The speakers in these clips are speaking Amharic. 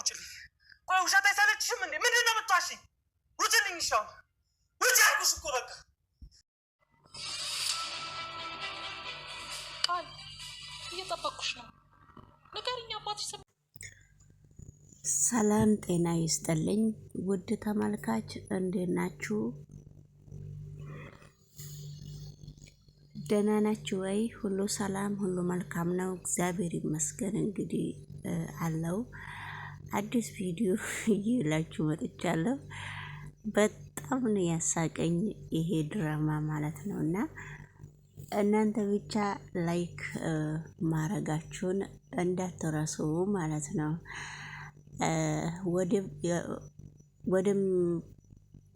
ውጭልኝ። ቆይ ውሸት አይሰለችሽም እንዴ? ምንድን ነው የምትዋሽኝ? ውጭልኝ። ይሻው ውጭ አልኩሽ እኮ በቃ። ቃል እየጠበቅኩሽ ነው። ንገሪኝ አባትሽ። ሰላም ጤና ይስጥልኝ ውድ ተመልካች፣ እንዴት ናችሁ? ደህና ናችሁ ወይ? ሁሉ ሰላም፣ ሁሉ መልካም ነው፣ እግዚአብሔር ይመስገን። እንግዲህ አለው አዲስ ቪዲዮ ይላችሁ መጥቻለሁ። በጣም ነው ያሳቀኝ ይሄ ድራማ ማለት ነውና እናንተ ብቻ ላይክ ማረጋችሁን እንዳትረሱ ማለት ነው።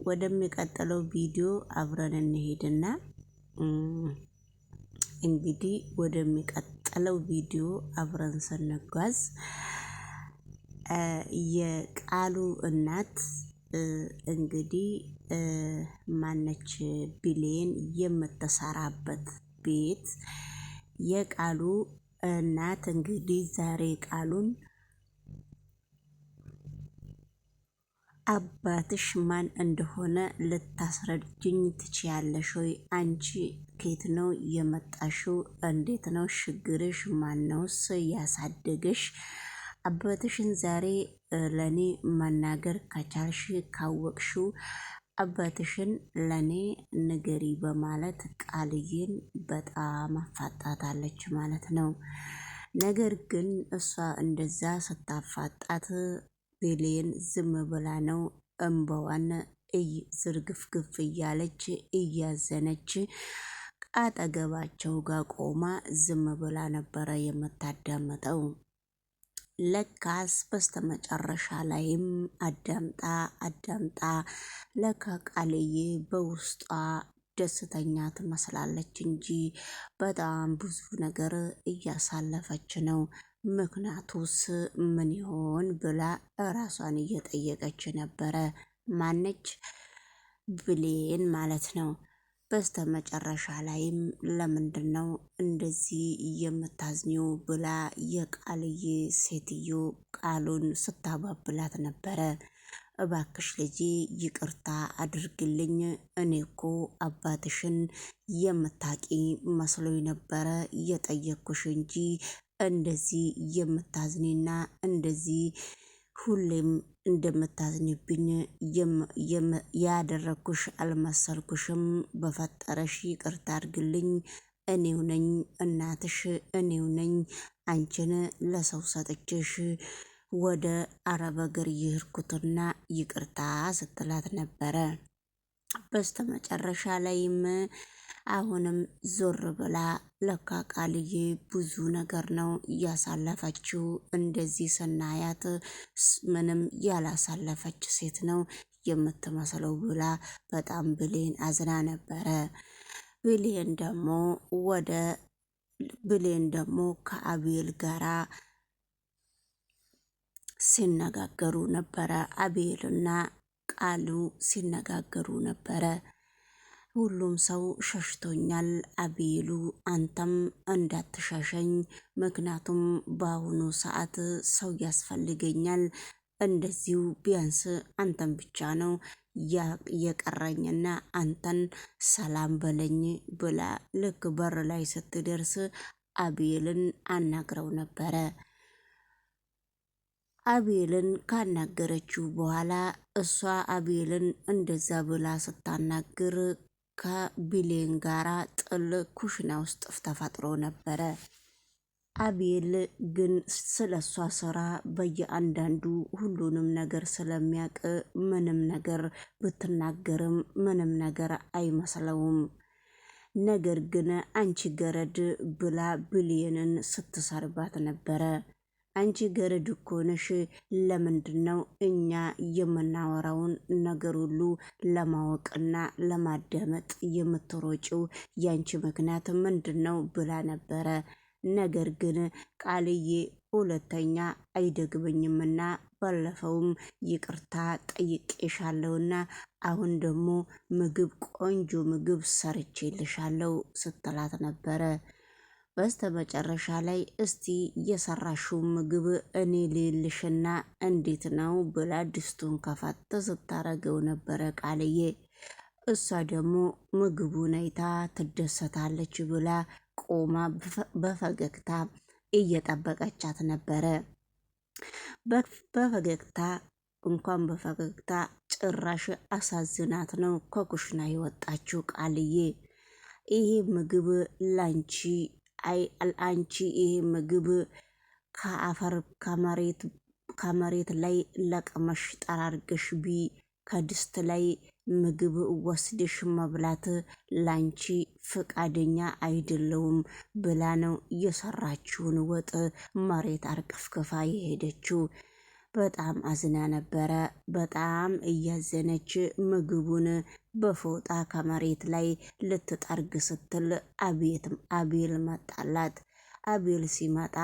ወደሚቀጥለው ቪዲዮ አብረን እንሄድና እንግዲህ ወደሚቀጥለው ቪዲዮ አብረን ስንጓዝ የቃሉ እናት እንግዲህ ማነች ብሌን የምትሰራበት ቤት የቃሉ እናት እንግዲህ ዛሬ ቃሉን አባትሽ ማን እንደሆነ ልታስረጅኝ ትችያለሽ ወይ? አንቺ ከየት ነው የመጣሽው? እንዴት ነው ችግርሽ? ማነውስ ያሳደገሽ? አባትሽን ዛሬ ለኔ መናገር ከቻልሽ ካወቅሽው አባትሽን ለኔ ንገሪ በማለት ቃልዬን በጣም አፋጣታለች ማለት ነው። ነገር ግን እሷ እንደዛ ስታፋጣት ብሌን ዝም ብላ ነው እንባዋን ዝርግፍግፍ እያለች እያዘነች አጠገባቸው ጋር ቆማ ዝም ብላ ነበረ የምታዳምጠው። ለካስ በስተመጨረሻ ላይም አዳምጣ ለካ ቃልዬ በውስጧ ደስተኛ ትመስላለች እንጂ በጣም ብዙ ነገር እያሳለፈች ነው። ምክንያቱስ ምን ይሆን ብላ ራሷን እየጠየቀች ነበረ። ማነች? ብሌን ማለት ነው። በስተመጨረሻ ላይም ለምንድን ነው እንደዚህ የምታዝኒው ብላ የቃልዬ ሴትዮ ቃሉን ስታባብላት ነበረ። እባክሽ ልጄ ይቅርታ አድርግልኝ፣ እኔ እኮ አባትሽን የምታቂ መስሎኝ ነበረ የጠየቅኩሽ እንጂ እንደዚህ የምታዝኒና እንደዚህ ሁሌም እንደምታዝኒብኝ ያደረግኩሽ አልመሰልኩሽም። በፈጠረሽ ይቅርታ አድርግልኝ፣ እኔው ነኝ እናትሽ፣ እኔው ነኝ አንቺን ለሰው ሰጥቼሽ ወደ አረብ አገር የሄድኩትና ይቅርታ ስትላት ነበረ። በስተመጨረሻ ላይም አሁንም ዞር ብላ ለካ ቃልዬ ብዙ ነገር ነው እያሳለፈችው፣ እንደዚህ ስናያት ምንም ያላሳለፈች ሴት ነው የምትመስለው ብላ በጣም ብሌን አዝና ነበረ። ብሌን ደግሞ ከአቤል ጋራ ሲነጋገሩ ነበረ። አቤልና ቃሉ ሲነጋገሩ ነበረ። ሁሉም ሰው ሸሽቶኛል፣ አቤሉ አንተም እንዳትሸሸኝ፣ ምክንያቱም በአሁኑ ሰዓት ሰው ያስፈልገኛል፣ እንደዚሁ ቢያንስ አንተን ብቻ ነው የቀረኝና አንተን ሰላም በለኝ ብላ ልክ በር ላይ ስትደርስ አቤልን አናግረው ነበረ። አቤልን ካናገረችው በኋላ እሷ አቤልን እንደዛ ብላ ስታናግር ከብሌን ጋራ ጥል ኩሽና ውስጥ ተፈጥሮ ነበረ። አቤል ግን ስለ እሷ ስራ በየአንዳንዱ ሁሉንም ነገር ስለሚያውቅ ምንም ነገር ብትናገርም ምንም ነገር አይመስለውም። ነገር ግን አንቺ ገረድ ብላ ብሌንን ስትሰርባት ነበረ። አንቺ ገረድ እኮ ነሽ፣ ለምንድን ነው እኛ የምናወራውን ነገር ሁሉ ለማወቅና ለማዳመጥ የምትሮጪው? ያንቺ ምክንያት ምንድን ነው ብላ ነበረ። ነገር ግን ቃልዬ ሁለተኛ አይደግመኝምና ባለፈውም ይቅርታ ጠይቄሻለሁና አሁን ደግሞ ምግብ ቆንጆ ምግብ ሰርቼልሻለሁ ስትላት ነበረ። በስተመጨረሻ ላይ እስቲ የሰራሽው ምግብ እኔ ልልሽና እንዴት ነው ብላ ድስቱን ከፈት ስታረገው ነበረ ቃልዬ። እሷ ደግሞ ምግቡን አይታ ትደሰታለች ብላ ቆማ በፈገግታ እየጠበቀቻት ነበረ። በፈገግታ እንኳን በፈገግታ ጭራሽ አሳዝናት ነው ከኩሽና የወጣችው ቃልዬ። ይሄ ምግብ ላንቺ አንቺ ይሄ ምግብ ከአፈር ከመሬት ላይ ለቅመሽ ጠራርገሽ ከድስት ላይ ምግብ ወስደሽ መብላት ላንቺ ፍቃደኛ አይደለውም ብላ ነው የሰራችውን ወጥ መሬት አርቀፍክፋ የሄደችው። በጣም አዝና ነበረ። በጣም እያዘነች ምግቡን በፎጣ ከመሬት ላይ ልትጠርግ ስትል አቤል መጣላት። አቤል ሲመጣ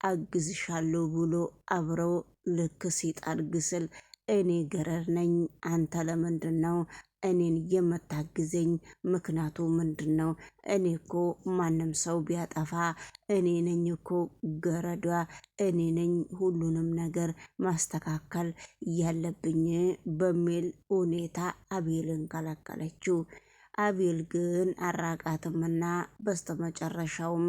አግዝሻለሁ ብሎ አብረው ልክ ሲጠርግ ስል እኔ ገረድ ነኝ፣ አንተ ለምንድን ነው እኔን የምታግዘኝ? ምክንያቱ ምንድን ነው? እኔ እኮ ማንም ሰው ቢያጠፋ እኔ ነኝ እኮ ገረዷ፣ እኔ ነኝ ሁሉንም ነገር ማስተካከል ያለብኝ በሚል ሁኔታ አቤልን ከለከለችው። አቤል ግን አራቃትምና በስተመጨረሻውም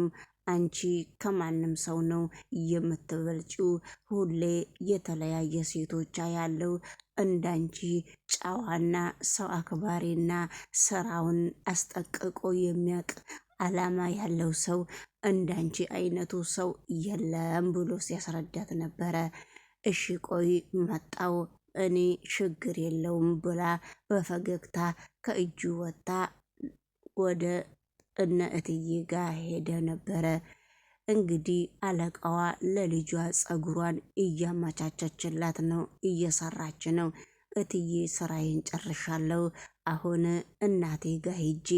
አንቺ ከማንም ሰው ነው የምትበልጪው፣ ሁሌ የተለያየ ሴቶች ያለው እንዳንቺ ጨዋና ሰው አክባሪና ስራውን አስጠቅቆ የሚያውቅ አላማ ያለው ሰው እንዳንቺ አይነቱ ሰው የለም ብሎ ሲያስረዳት ነበረ። እሺ ቆይ መጣው እኔ ችግር የለውም ብላ በፈገግታ ከእጁ ወጣ ወደ እነ እትዬ ጋር ሄደ ነበረ። እንግዲህ አለቃዋ ለልጇ ጸጉሯን እያመቻቸችላት ነው፣ እየሰራች ነው። እትዬ ስራዬን ጨርሻለሁ፣ አሁን እናቴ ጋር ሄጄ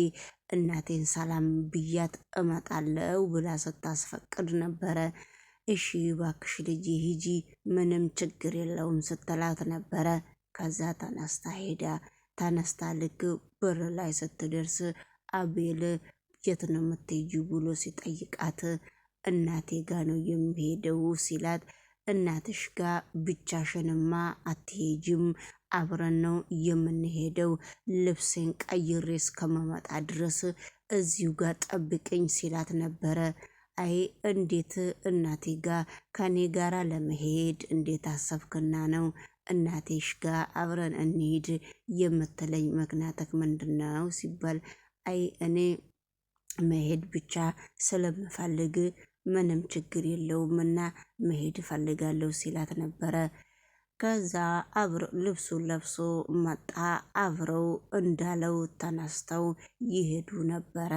እናቴን ሰላም ብያት እመጣለሁ ብላ ስታስፈቅድ ነበረ። እሺ ባክሽ ልጅ ሂጂ ምንም ችግር የለውም ስትላት ነበረ። ከዛ ተነስታ ልክ በር ላይ ስትደርስ አቤል የት ነው የምትሄጂው ብሎ ሲጠይቃት እናቴ ጋ ነው የሚሄደው ሲላት፣ እናትሽ ጋር ብቻሽንማ አትሄጂም፣ አብረን ነው የምንሄደው፣ ልብሴን ቀይሬ እስከመመጣ ድረስ እዚሁ ጋር ጠብቀኝ ሲላት ነበረ። አይ እንዴት እናቴ ጋር ከኔ ጋራ ለመሄድ እንዴት አሰብክና ነው እናቴሽ ጋር አብረን እንሂድ የምትለኝ? ምክንያትክ ምንድነው ሲባል፣ አይ እኔ መሄድ ብቻ ስለምፈልግ ምንም ችግር የለውምና መሄድ እፈልጋለሁ ሲላት ነበረ። ከዛ ልብሱን ለብሶ መጣ። አብረው እንዳለው ተነስተው ይሄዱ ነበረ።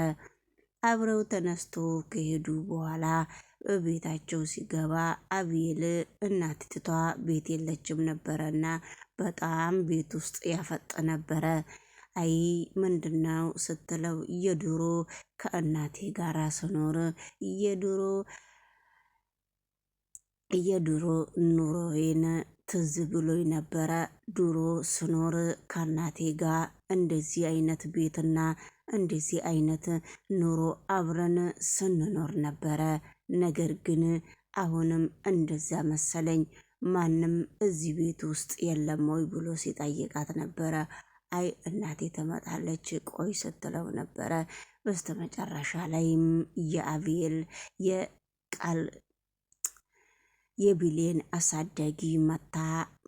አብረው ተነስቶ ከሄዱ በኋላ ቤታቸው ሲገባ አቤል እናትቷ ቤት የለችም ነበረና በጣም ቤት ውስጥ ያፈጥ ነበረ። አይ ምንድነው ስትለው፣ የድሮ ከእናቴ ጋር ስኖር የድሮ ኑሮዬን ትዝ ብሎኝ ነበረ። ድሮ ስኖር ከእናቴ ጋር እንደዚህ አይነት ቤትና እንደዚህ አይነት ኑሮ አብረን ስንኖር ነበረ። ነገር ግን አሁንም እንደዛ መሰለኝ፣ ማንም እዚህ ቤት ውስጥ የለም ወይ ብሎ ሲጠይቃት ነበረ። አይ እናቴ ትመጣለች ቆይ ስትለው ነበረ። በስተመጨረሻ ላይም የአቤል የቢሌን አሳዳጊ መታ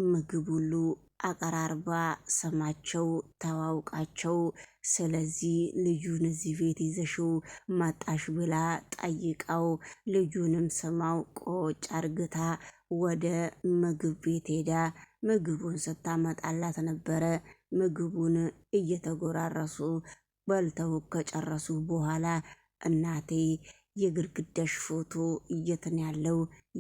ምግብ ሁሉ አቀራርባ ስማቸው ተዋውቃቸው፣ ስለዚህ ልጁን እዚህ ቤት ይዘሽው መጣሽ ብላ ጠይቃው፣ ልጁንም ስማው ቆጭ አርግታ ወደ ምግብ ቤት ሄዳ ምግቡን ስታመጣላት ነበረ። ምግቡን እየተጎራረሱ በልተው ከጨረሱ በኋላ እናቴ የግድግዳሽ ፎቶ የትን ያለው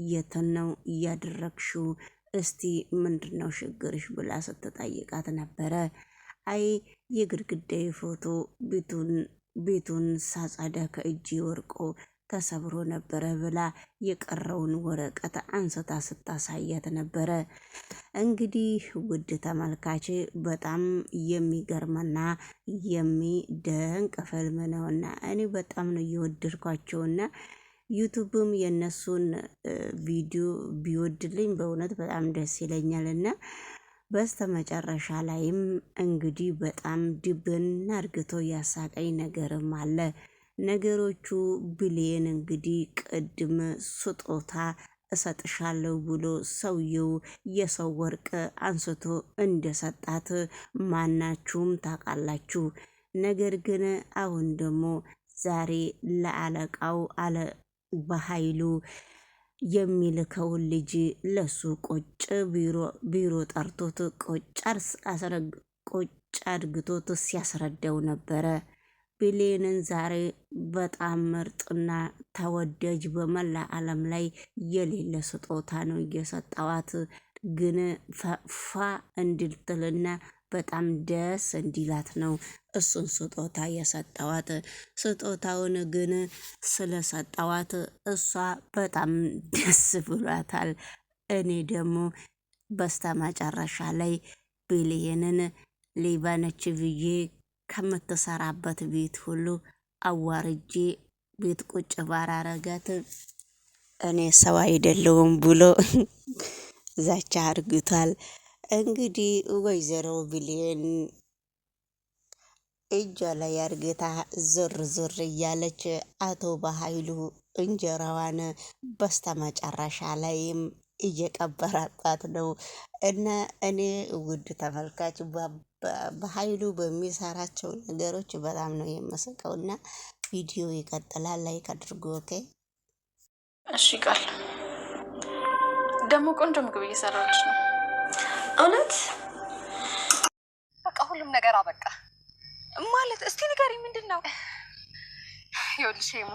የትን ነው እያደረግሽው? እስቲ ምንድነው ችግርሽ ብላ ስትጠይቃት ነበረ። አይ የግድግዳዬ ፎቶ ቤቱን ሳጸዳ ከእጅ ወርቆ ተሰብሮ ነበረ ብላ የቀረውን ወረቀት አንስታ ስታሳያት ነበረ። እንግዲህ ውድ ተመልካች በጣም የሚገርምና የሚደንቅ ፊልም ነውና እኔ በጣም ነው እየወደድኳቸውና ዩቱብም የነሱን ቪዲዮ ቢወድልኝ በእውነት በጣም ደስ ይለኛልና በስተመጨረሻ ላይም እንግዲህ በጣም ድብን አርግቶ ያሳቀኝ ነገርም አለ። ነገሮቹ ብሌን እንግዲህ ቅድም ስጦታ እሰጥሻለሁ ብሎ ሰውየው የሰው ወርቅ አንስቶ እንደሰጣት ማናችሁም ታውቃላችሁ። ነገር ግን አሁን ደግሞ ዛሬ ለአለቃው በኃይሉ የሚልከውን ልጅ ለሱ ቁጭ ቢሮ ጠርቶት ቁጭ አድግቶት ሲያስረዳው ነበረ። ብሌንን ዛሬ በጣም ምርጥና ተወዳጅ በመላ ዓለም ላይ የሌለ ስጦታ ነው እየሰጠዋት። ግን ፋ እንድትልና በጣም ደስ እንዲላት ነው እሱን ስጦታ የሰጠዋት። ስጦታውን ግን ስለሰጠዋት እሷ በጣም ደስ ብሏታል። እኔ ደግሞ በስተመጨረሻ ላይ ብሌንን ሌባ ነች ብዬ ከምትሰራበት ቤት ሁሉ አዋርጄ ቤት ቁጭ ባራረጋት እኔ ሰው አይደለሁም ብሎ ዛቻ አርግቷል። እንግዲህ ወይዘሮ ብሌን እጇ ላይ አርግታ ዞር እያለች አቶ በኃይሉ እንጀራዋን በስተመጨረሻ ላይም እየቀበራባት ነው። እና እኔ ውድ ተመልካች በኃይሉ በሚሰራቸው ነገሮች በጣም ነው የምስቀው። እና ቪዲዮ ይቀጥላል። ላይክ አድርጉ። ኦኬ እሺ። ቃል ደግሞ ቆንጆ ምግብ እየሰራች ነው። እውነት በቃ ሁሉም ነገር አበቃ ማለት እስቲ ንገሪ፣ ምንድን ነው? ይኸውልሽ ሄሙ